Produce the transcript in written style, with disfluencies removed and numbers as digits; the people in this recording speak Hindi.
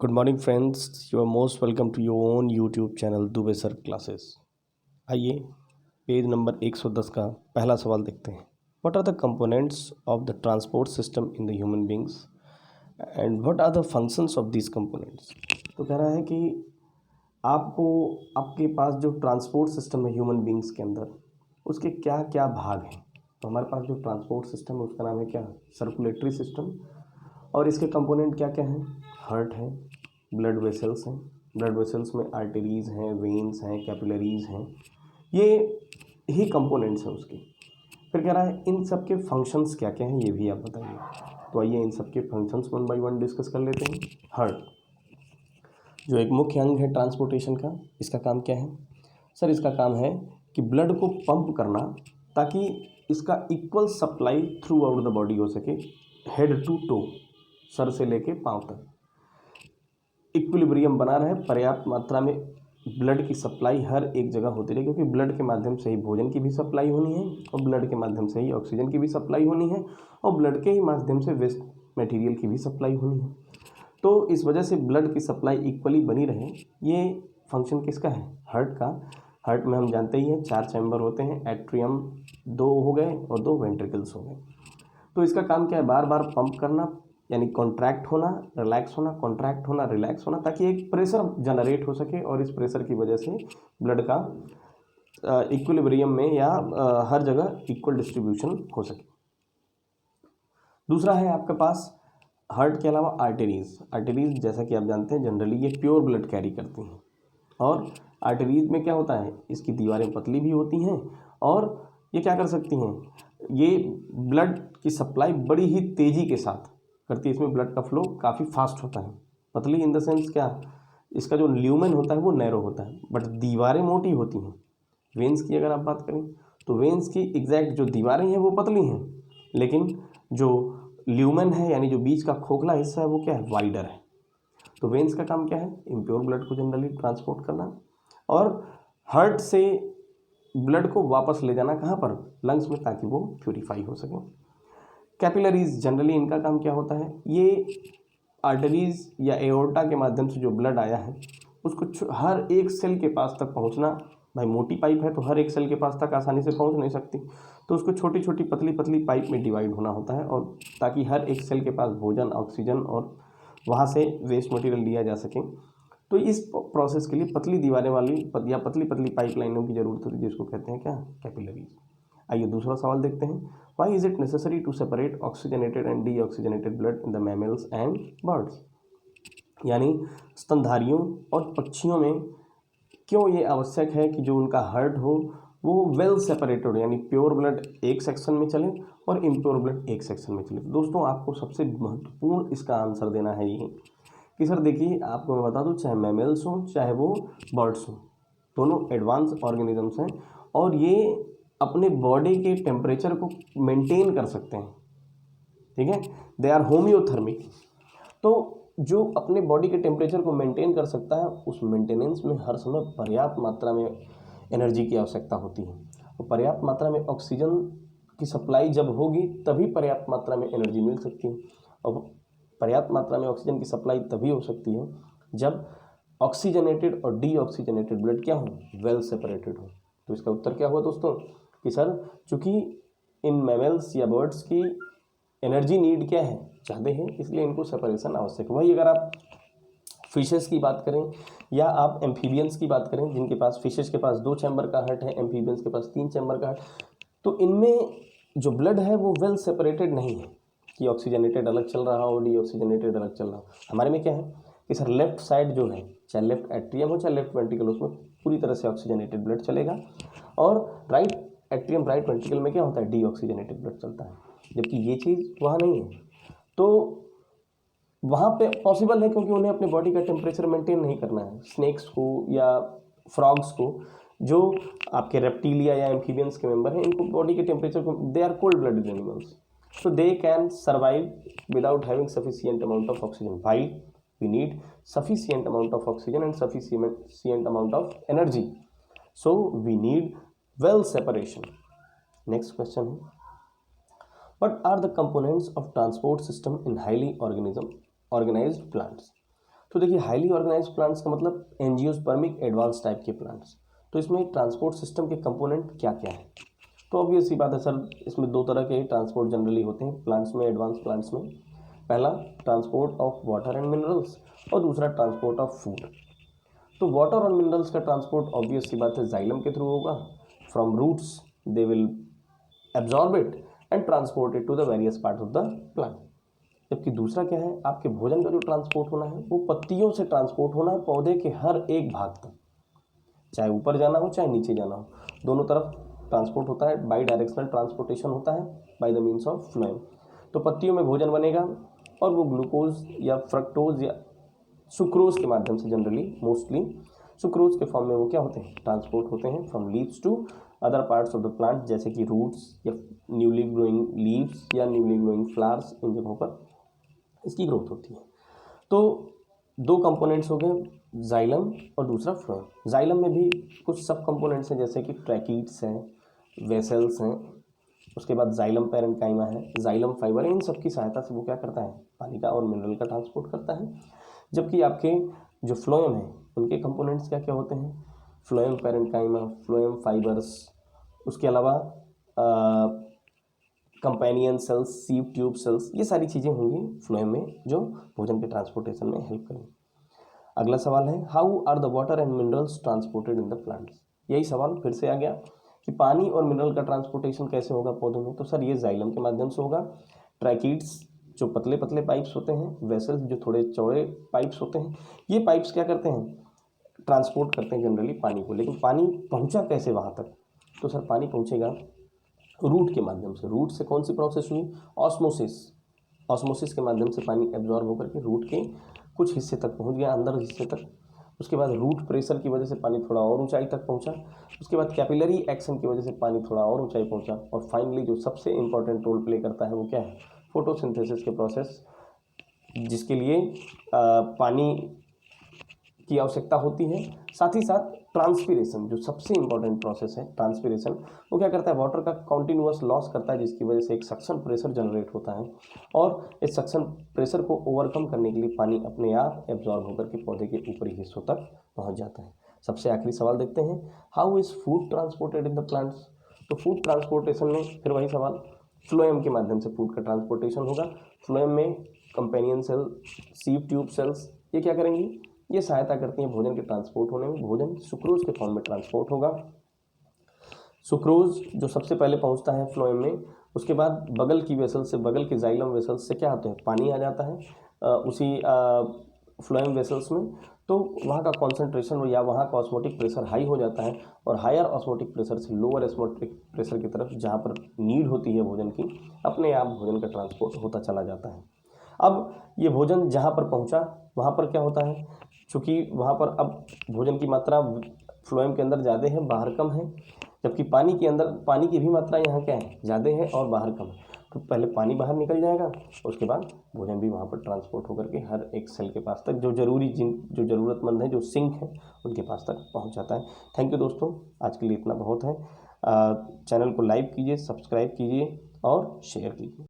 Good morning friends, you are most welcome to your own YouTube channel Dubey sir classes. आइए पेज नंबर 110 का पहला सवाल देखते हैं। What are the components of the transport system in the human beings and what are the functions of this components. तो कह रहा है कि आपको आपके पास जो ट्रांसपोर्ट सिस्टम है ह्यूमन बींग्स के अंदर, उसके क्या क्या भाग हैं। तो हमारे पास जो ट्रांसपोर्ट सिस्टम है उसका नाम है क्या, सर्कुलेटरी सिस्टम। और इसके कंपोनेंट क्या क्या हैं, हार्ट है, ब्लड वेसल्स हैं, ब्लड वेसल्स में आर्टरीज हैं, वेन्स हैं, कैपिलरीज हैं, ये ही कंपोनेंट्स हैं उसके। फिर कह रहा है इन सब के फंक्शंस क्या क्या हैं ये भी आप बताइए। तो आइए इन सब के functions one by one discuss कर लेते हैं। हार्ट जो एक मुख्य अंग है ट्रांसपोर्टेशन का, इसका काम क्या है? सर इसका काम है कि ब्लड को पंप करना ताकि इसका equal supply through out the body हो सके, हेड टू टो, सर से लेके पांव तक इक्विलिब्रियम बना रहे, पर्याप्त मात्रा में ब्लड की सप्लाई हर एक जगह होती रहे, क्योंकि ब्लड के माध्यम से ही भोजन की भी सप्लाई होनी है और ब्लड के माध्यम से ही ऑक्सीजन की भी सप्लाई होनी है और ब्लड के ही माध्यम से वेस्ट मटेरियल की भी सप्लाई होनी है। तो इस वजह से ब्लड की सप्लाई इक्वली बनी रहे, ये फंक्शन किसका है? हार्ट का। हार्ट में हम जानते ही हैं 4 चैम्बर होते हैं, एट्रियम 2 हो गए और 2 वेंट्रिकल्स हो गए। तो इसका काम क्या है? बार बार पंप करना, यानी कॉन्ट्रैक्ट होना, रिलैक्स होना, कॉन्ट्रैक्ट होना, रिलैक्स होना, ताकि एक प्रेशर जनरेट हो सके और इस प्रेशर की वजह से ब्लड का इक्विलिब्रियम में या हर जगह इक्वल डिस्ट्रीब्यूशन हो सके। दूसरा है आपके पास हार्ट के अलावा आर्टरीज। आर्टरीज जैसा कि आप जानते हैं जनरली ये प्योर ब्लड कैरी करती हैं, और आर्टरीज में क्या होता है, इसकी दीवारें पतली भी होती हैं और ये क्या कर सकती हैं, ये ब्लड की सप्लाई बड़ी ही तेज़ी के साथ करती है। इसमें ब्लड का फ्लो काफ़ी फास्ट होता है। पतली इन द सेंस क्या, इसका जो ल्यूमेन होता है वो नैरो होता है, बट दीवारें मोटी होती हैं। वेंस की अगर आप बात करें तो वेंस की एग्जैक्ट जो दीवारें हैं वो पतली हैं, लेकिन जो ल्यूमेन है यानी जो बीच का खोखला हिस्सा है वो क्या है, वाइडर है। तो वेंस का काम क्या है, इम्प्योर ब्लड को जनरली ट्रांसपोर्ट करना और हार्ट से ब्लड को वापस ले जाना कहाँ पर, लंग्स में, ताकि वो प्यूरिफाई हो सके। कैपिलरीज जनरली इनका काम क्या होता है, ये आर्टरीज या एओर्टा के माध्यम से जो ब्लड आया है उसको हर एक सेल के पास तक पहुंचना। भाई मोटी पाइप है तो हर एक सेल के पास तक आसानी से पहुंच नहीं सकती, तो उसको छोटी छोटी पतली पतली पाइप में डिवाइड होना होता है, और ताकि हर एक सेल के पास भोजन, ऑक्सीजन और वहाँ से वेस्ट मटेरियल लिया जा सके। तो इस प्रोसेस के लिए पतली दीवारें वाली या पतली पतली पाइपलाइनों की जरूरत होती है, जिसको कहते हैं क्या, कैपिलरीज। आइए दूसरा सवाल देखते हैं। Why is it necessary to separate oxygenated and deoxygenated blood in the mammals and birds. यानी स्तनधारियों और पक्षियों में क्यों ये आवश्यक है कि जो उनका हार्ट हो वो वेल सेपरेटेड, यानी प्योर ब्लड एक सेक्शन में चले और इम्प्योर ब्लड एक सेक्शन में चले। तो दोस्तों आपको सबसे महत्वपूर्ण इसका आंसर देना है ये कि सर देखिए, आपको मैं बता दूं, चाहे मैमल्स हों चाहे वो बर्ड्स हों, दोनों एडवांस ऑर्गेनिजम्स हैं और ये अपने बॉडी के टेम्परेचर को मेंटेन कर सकते हैं। ठीक है, दे आर होम्योथर्मिक। तो जो अपने बॉडी के टेम्परेचर को मेंटेन कर सकता है, उस मेंटेनेंस में हर समय पर्याप्त मात्रा में एनर्जी की आवश्यकता होती है, और पर्याप्त मात्रा में ऑक्सीजन की सप्लाई जब होगी तभी पर्याप्त मात्रा में एनर्जी मिल सकती है, और पर्याप्त मात्रा में ऑक्सीजन की सप्लाई तभी हो सकती है जब ऑक्सीजनेटेड और डीऑक्सीजनेटेड ब्लड क्या हो, वेल सेपरेटेड हो। तो इसका उत्तर क्या हुआ दोस्तों कि सर चूंकि इन मैमल्स या बर्ड्स की एनर्जी नीड क्या है, ज़्यादा है, इसलिए इनको सेपरेशन आवश्यक है। वही अगर आप फिशेस की बात करें या आप एम्फीबियंस की बात करें, जिनके पास, फिशेस के पास 2 चैम्बर का हार्ट है, एम्फीबियंस के पास 3 चैम्बर का हार्ट, तो इनमें जो ब्लड है वो वेल सेपरेटेड नहीं है कि ऑक्सीजनेटेड अलग चल रहा हो, डीऑक्सीजनेटेड अलग चल रहा हो। हमारे में क्या है कि सर लेफ्ट साइड जो है, चाहे लेफ्ट एट्रियम हो चाहे लेफ्ट वेंट्रिकल, उसमें पूरी तरह से ऑक्सीजनेटेड ब्लड चलेगा, और राइट एट्रियम, राइट वेंट्रिकल में क्या होता है, डीऑक्सीजनेटेड ब्लड चलता है, जबकि ये चीज़ वहाँ नहीं है। तो वहाँ पे पॉसिबल है क्योंकि उन्हें अपने बॉडी का टेम्परेचर मेंटेन नहीं करना है। स्नेक्स को या फ्रॉग्स को, जो आपके रेप्टिलिया या एम्फीबियंस के मेंबर हैं, इनको बॉडी के टेम्परेचर को, they are cold blooded animals, so they can survive without having sufficient amount of oxygen, while we need sufficient amount of oxygen and sufficient amount of energy, so we need well separation. Next question है, what are the components of transport system in highly organized plants? तो देखिए हाईली ऑर्गेनाइज्ड प्लांट्स का मतलब एंजियोस्पर्मिक एडवांस टाइप के प्लांट्स। तो इसमें ट्रांसपोर्ट सिस्टम के कंपोनेंट क्या क्या है? तो ऑब्वियस सी बात है सर, इसमें दो तरह के ट्रांसपोर्ट जनरली होते हैं प्लांट्स में, एडवांस प्लांट्स में। पहला transport of water and minerals और दूसरा ट्रांसपोर्ट ऑफ फूड। तो वाटर और मिनरल्स का ट्रांसपोर्ट ऑब्वियस सी बात है जाइलम के थ्रू होगा। From roots they will absorb it and transport it to the various part of the plant. जबकि दूसरा क्या है, आपके भोजन का जो ट्रांसपोर्ट होना है वो पत्तियों से ट्रांसपोर्ट होना है पौधे के हर एक भाग तक, चाहे ऊपर जाना हो चाहे नीचे जाना हो, दोनों तरफ ट्रांसपोर्ट होता है। बाई डायरेक्शनल ट्रांसपोर्टेशन होता है by the means of phloem. तो पत्तियों में भोजन बनेगा और वो ग्लूकोज या फ्रक्टोज या सुक्रोज के माध्यम से, जनरली मोस्टली सुक्रोज के फॉर्म में वो क्या होते हैं, ट्रांसपोर्ट होते हैं from leaves to other parts of the plant, जैसे कि रूट्स या न्यूली ग्रोइंग लीव्स या न्यूली ग्रोइंग फ्लावर्स, इन जगहों पर इसकी ग्रोथ होती है। तो दो कंपोनेंट्स हो गए, जाइलम और दूसरा फ्लोएम। जाइलम में भी कुछ सब कंपोनेंट्स हैं जैसे कि ट्रैकीड्स हैं, वेसल्स हैं, उसके बाद जाइलम पैरेन्काइमा है, जाइलम फाइबर है। इन सब की सहायता से वो क्या करता है, पानी का और मिनरल का ट्रांसपोर्ट करता है। जबकि आपके जो फ्लोएम है उनके कंपोनेंट्स क्या क्या होते हैं, फ्लोएम पैरेन्काइमा, फ्लोएम फाइबर्स, उसके अलावा कंपेनियन सेल्स, सीव ट्यूब सेल्स, ये सारी चीज़ें होंगी फ्लोएम में जो भोजन के ट्रांसपोर्टेशन में हेल्प करेंगे। अगला सवाल है, how are the water and minerals transported in the plants. यही सवाल फिर से आ गया कि पानी और मिनरल का ट्रांसपोर्टेशन कैसे होगा पौधों में। तो सर ये जाइलम के माध्यम से होगा। ट्रैकीड्स जो पतले पतले पाइप्स होते हैं, वेसल्स जो थोड़े चौड़े पाइप्स होते हैं, ये पाइप्स क्या करते हैं, ट्रांसपोर्ट करते हैं जनरली पानी को। लेकिन पानी पहुंचा कैसे वहाँ तक, तो सर पानी पहुंचेगा रूट के माध्यम से। रूट से कौन सी प्रोसेस हुई, ऑस्मोसिस। ऑस्मोसिस के माध्यम से पानी एब्जॉर्ब होकर के रूट के कुछ हिस्से तक पहुंच गया, अंदर हिस्से तक। उसके बाद रूट प्रेशर की वजह से पानी थोड़ा और ऊंचाई तक पहुंचा। उसके बाद कैपिलरी एक्शन की वजह से पानी थोड़ा और ऊंचाई पहुंचा। और फाइनली जो सबसे इंपॉर्टेंट रोल प्ले करता है वो क्या है, फोटोसिंथेसिस के प्रोसेस, जिसके लिए पानी की आवश्यकता होती है। साथ ही साथ ट्रांसपीरेशन जो सबसे इंपॉर्टेंट प्रोसेस है, ट्रांसपीरेशन, वो क्या करता है, वाटर का कॉन्टिन्यूअस लॉस करता है, जिसकी वजह से एक सक्शन प्रेशर जनरेट होता है। और इस सक्शन प्रेशर को ओवरकम करने के लिए पानी अपने आप एब्जॉर्ब होकर के पौधे के ऊपरी हिस्सों तक पहुंच जाता है। सबसे आखिरी सवाल देखते हैं, how is food transported in the plants. तो फूड ट्रांसपोर्टेशन में फिर वही सवाल, फ्लोएम के माध्यम से फूड का ट्रांसपोर्टेशन होगा। फ्लोएम में companion cell, sieve tube cells, ये क्या करेंगी, ये सहायता करती हैं भोजन के ट्रांसपोर्ट होने में। भोजन सुक्रोज के फॉर्म में ट्रांसपोर्ट होगा। सुक्रोज जो सबसे पहले पहुंचता है फ्लोएम में, उसके बाद बगल की वेसल से, बगल के जाइलम वेसल्स से क्या होते हैं, पानी आ जाता है उसी फ्लोएम वेसल्स में। तो वहाँ का कॉन्सेंट्रेशन या वहाँ का ऑस्मोटिक प्रेशर हाई हो जाता है और हायर ऑस्मोटिक प्रेशर से लोअर ऑस्मोटिक प्रेशर की तरफ, जहाँ पर नीड होती है भोजन की, अपने आप भोजन का ट्रांसपोर्ट होता चला जाता है। अब ये भोजन जहाँ पर पहुँचा वहाँ पर क्या होता है, चूँकि वहाँ पर अब भोजन की मात्रा फ्लोएम के अंदर ज़्यादा है, बाहर कम है। जबकि पानी के अंदर, पानी की भी मात्रा यहाँ क्या है, ज़्यादा है और बाहर कम है। तो पहले पानी बाहर निकल जाएगा, उसके बाद भोजन भी वहाँ पर ट्रांसपोर्ट होकर के हर एक सेल के पास तक, जो जो ज़रूरतमंद है, जो सिंक है, उनके पास तक पहुँच जाता है। थैंक यू दोस्तों, आज के लिए इतना बहुत है। चैनल को लाइक कीजिए, सब्सक्राइब कीजिए और शेयर कीजिए।